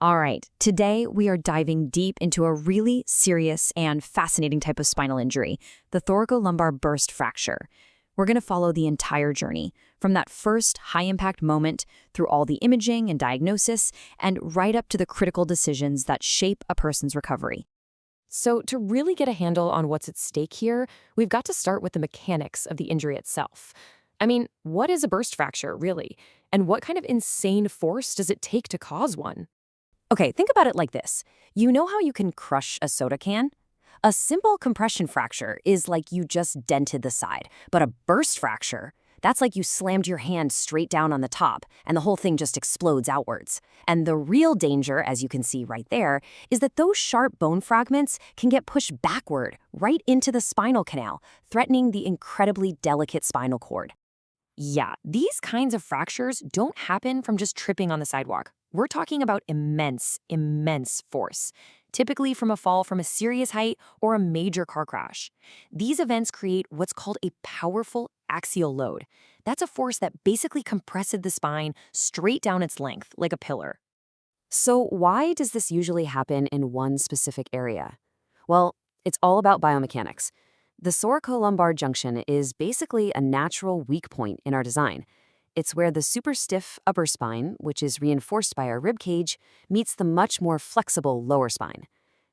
All right, today we are diving deep into a really serious and fascinating type of spinal injury, the thoracolumbar burst fracture. We're going to follow the entire journey, from that first high-impact moment through all the imaging and diagnosis, and right up to the critical decisions that shape a person's recovery. So, to really get a handle on what's at stake here, we've got to start with the mechanics of the injury itself. I mean, what is a burst fracture, really? And what kind of insane force does it take to cause one? Okay, think about it like this. You know how you can crush a soda can? A simple compression fracture is like you just dented the side, but a burst fracture, that's like you slammed your hand straight down on the top and the whole thing just explodes outwards. And the real danger, as you can see right there, is that those sharp bone fragments can get pushed backward right into the spinal canal, threatening the incredibly delicate spinal cord. Yeah, these kinds of fractures don't happen from just tripping on the sidewalk. We're talking about immense, immense force, typically from a fall from a serious height or a major car crash. These events create what's called a powerful axial load. That's a force that basically compresses the spine straight down its length, like a pillar. So why does this usually happen in one specific area? Well, it's all about biomechanics. The thoracolumbar junction is basically a natural weak point in our design. It's where the super stiff upper spine, which is reinforced by our rib cage, meets the much more flexible lower spine.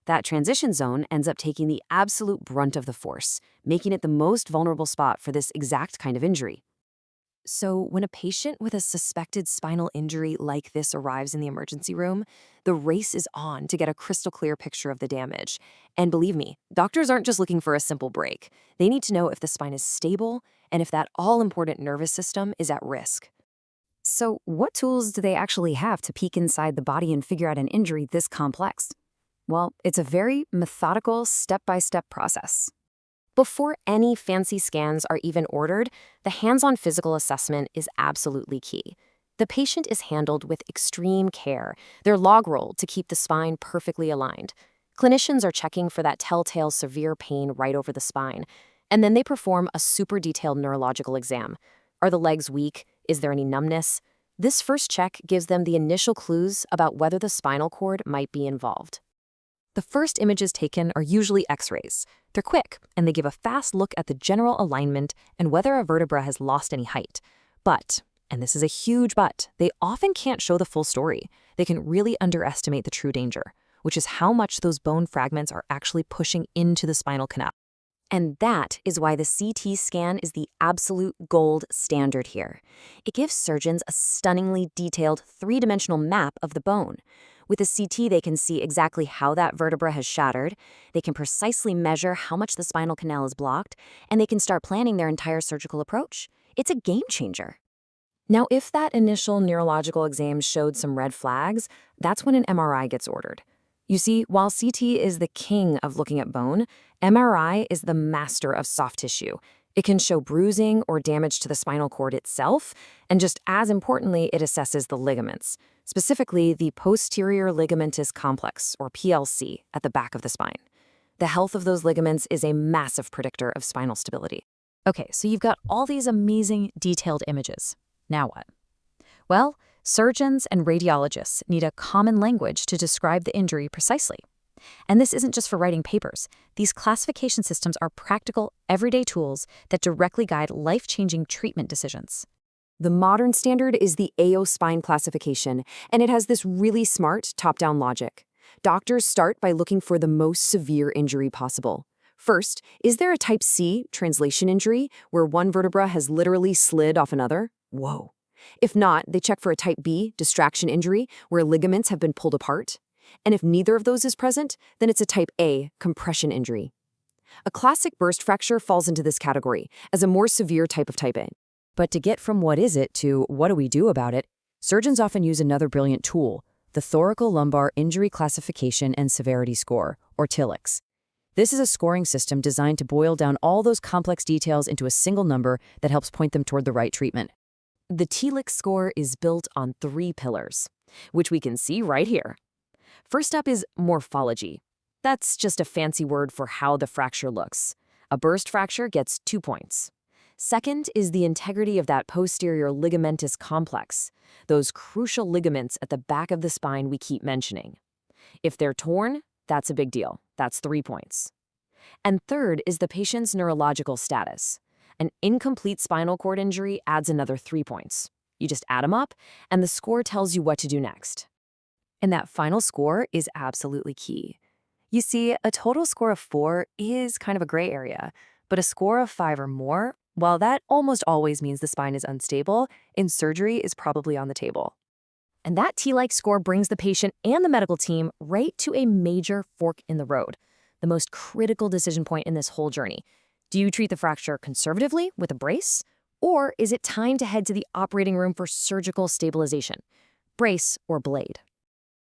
That transition zone ends up taking the absolute brunt of the force, making it the most vulnerable spot for this exact kind of injury. So when a patient with a suspected spinal injury like this arrives in the emergency room, the race is on to get a crystal clear picture of the damage. And believe me, doctors aren't just looking for a simple break. They need to know if the spine is stable and if that all-important nervous system is at risk. So what tools do they actually have to peek inside the body and figure out an injury this complex? Well, it's a very methodical, step-by-step process. Before any fancy scans are even ordered, the hands-on physical assessment is absolutely key. The patient is handled with extreme care. They're log-rolled to keep the spine perfectly aligned. Clinicians are checking for that telltale severe pain right over the spine. And then they perform a super detailed neurological exam. Are the legs weak? Is there any numbness? This first check gives them the initial clues about whether the spinal cord might be involved. The first images taken are usually X-rays. They're quick, and they give a fast look at the general alignment and whether a vertebra has lost any height. But, and this is a huge but, they often can't show the full story. They can really underestimate the true danger, which is how much those bone fragments are actually pushing into the spinal canal. And that is why the CT scan is the absolute gold standard here. It gives surgeons a stunningly detailed three-dimensional map of the bone. With a CT, they can see exactly how that vertebra has shattered, they can precisely measure how much the spinal canal is blocked, and they can start planning their entire surgical approach. It's a game changer. Now, if that initial neurological exam showed some red flags, that's when an MRI gets ordered. You see, while CT is the king of looking at bone, MRI is the master of soft tissue. It can show bruising or damage to the spinal cord itself, and just as importantly, it assesses the ligaments, specifically the posterior ligamentous complex, or PLC, at the back of the spine. The health of those ligaments is a massive predictor of spinal stability. Okay, so you've got all these amazing detailed images. Now what? Well, surgeons and radiologists need a common language to describe the injury precisely. And this isn't just for writing papers. These classification systems are practical, everyday tools that directly guide life-changing treatment decisions. The modern standard is the AO spine classification, and it has this really smart top-down logic. Doctors start by looking for the most severe injury possible. First, is there a type C, translation injury, where one vertebra has literally slid off another? Whoa. If not, they check for a type B, distraction injury, where ligaments have been pulled apart. And if neither of those is present, then it's a type A, compression injury. A classic burst fracture falls into this category as a more severe type of type A. But to get from what is it to what do we do about it, surgeons often use another brilliant tool, the Thoracolumbar Injury Classification and Severity Score, or TILIX. This is a scoring system designed to boil down all those complex details into a single number that helps point them toward the right treatment. The TILIX score is built on 3 pillars, which we can see right here. First up is morphology. That's just a fancy word for how the fracture looks. A burst fracture gets 2 points. Second is the integrity of that posterior ligamentous complex, those crucial ligaments at the back of the spine we keep mentioning. If they're torn, that's a big deal. That's 3 points. And third is the patient's neurological status. An incomplete spinal cord injury adds another 3 points. You just add them up, and the score tells you what to do next. And that final score is absolutely key. You see, a total score of 4 is kind of a gray area, but a score of 5 or more, while that almost always means the spine is unstable, in surgery is probably on the table. And that T-like score brings the patient and the medical team right to a major fork in the road, the most critical decision point in this whole journey. Do you treat the fracture conservatively with a brace, or is it time to head to the operating room for surgical stabilization? Brace or blade?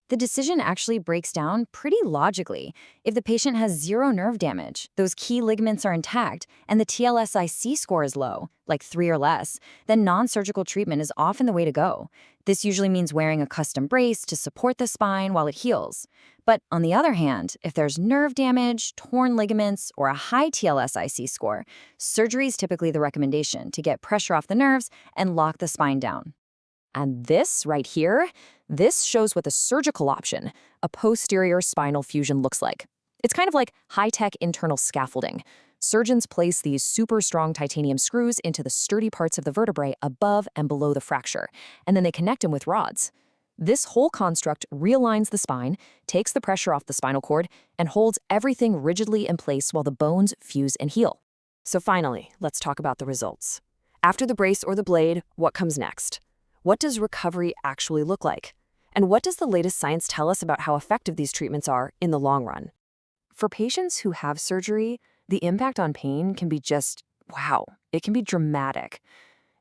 The decision actually breaks down pretty logically. If the patient has zero nerve damage, those key ligaments are intact, and the TLSIC score is low, like 3 or less, then non-surgical treatment is often the way to go. This usually means wearing a custom brace to support the spine while it heals. But on the other hand, if there's nerve damage, torn ligaments, or a high TLSIC score, surgery is typically the recommendation to get pressure off the nerves and lock the spine down. And this right here, this shows what the surgical option, a posterior spinal fusion, looks like. It's kind of like high-tech internal scaffolding. Surgeons place these super strong titanium screws into the sturdy parts of the vertebrae above and below the fracture, and then they connect them with rods. This whole construct realigns the spine, takes the pressure off the spinal cord, and holds everything rigidly in place while the bones fuse and heal. So finally, let's talk about the results. After the brace or the blade, what comes next? What does recovery actually look like? And what does the latest science tell us about how effective these treatments are in the long run? For patients who have surgery, the impact on pain can be just, wow, it can be dramatic.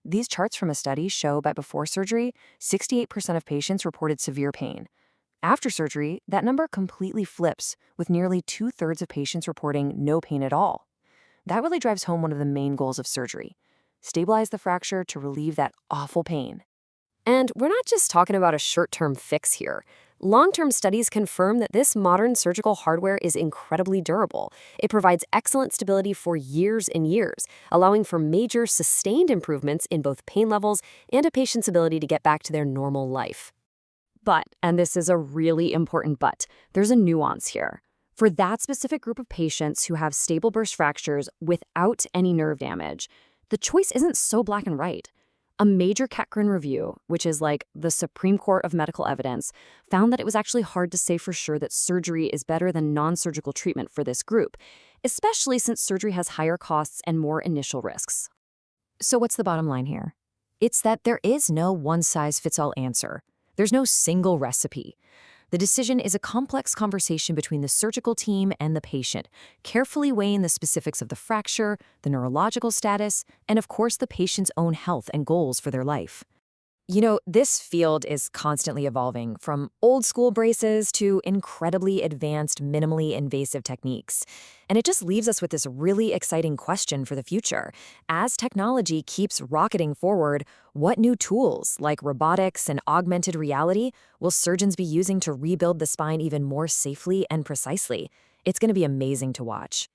These charts from a study show that before surgery, 68% of patients reported severe pain. After surgery, that number completely flips, with nearly 2/3 of patients reporting no pain at all. That really drives home one of the main goals of surgery: stabilize the fracture to relieve that awful pain. And we're not just talking about a short-term fix here. Long-term studies confirm that this modern surgical hardware is incredibly durable. It provides excellent stability for years and years, allowing for major sustained improvements in both pain levels and a patient's ability to get back to their normal life. But, and this is a really important but, there's a nuance here. For that specific group of patients who have stable burst fractures without any nerve damage, the choice isn't so black and white. A major Kettgren review, which is like the Supreme Court of medical evidence, found that it was actually hard to say for sure that surgery is better than non-surgical treatment for this group, especially since surgery has higher costs and more initial risks. So what's the bottom line here? It's that there is no one-size-fits-all answer. There's no single recipe. The decision is a complex conversation between the surgical team and the patient, carefully weighing the specifics of the fracture, the neurological status, and of course the patient's own health and goals for their life. You know, this field is constantly evolving, from old-school braces to incredibly advanced, minimally invasive techniques. And it just leaves us with this really exciting question for the future. As technology keeps rocketing forward, what new tools, like robotics and augmented reality, will surgeons be using to rebuild the spine even more safely and precisely? It's going to be amazing to watch.